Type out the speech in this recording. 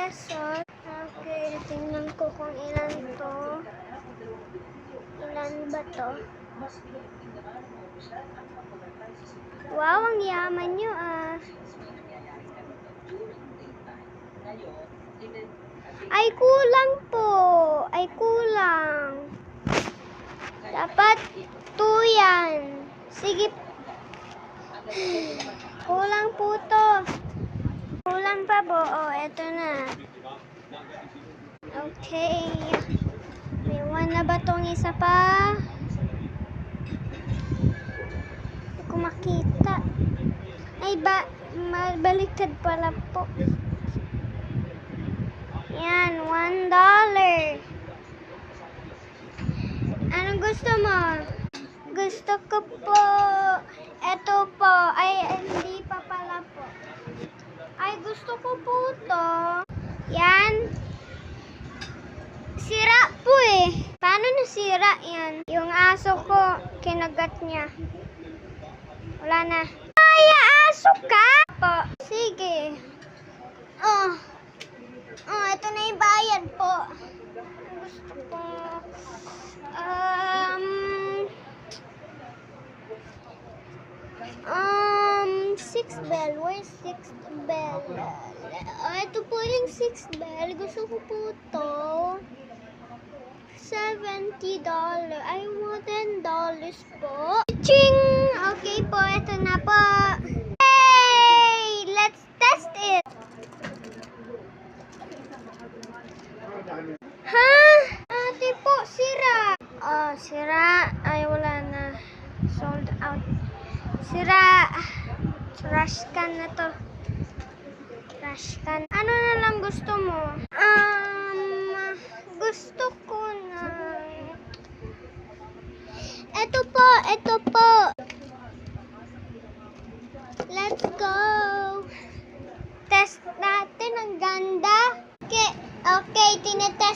pesos. Okay, tingnan ko kung ilan to. Ilan ba to? Wow, ang yaman nyo ah. Ay, kulang po. Ay, kulang. Dapat 2 yan. Sige. Kulang po to. Kulang pa po. Oh, eto na. Okay. May 1 na ba tong isa pa? Hindi ko makita. Ay, baliktad pala po. Yan, $1. Anong gusto mo? Gusto ko po. Eto po. Ay, hindi pa pala po. Ay, gusto ko po to. Yan. Sira po eh. Paano nasira yan? Yung aso ko, kinagat niya. Wala na. Ay, aso ka? Po. Sige. Oh, ito na yung bayad po. Gusto ko. 6th bell. Where's 6th bell? Ito po yung 6th bell. Gusto ko po to. $70. Ay, more than dollars po. Ching! Okay po, ito na po. Hey! Let's test it! Ha? Ate po, sira. Oh, sira. Ay, wala na. Sold out. Sira. Trash can na to. Trash can. Ano na lang gusto mo? Gusto ko na. Ito po, ito po. Let's go. Test natin. Ang ganda. Okay, tinetest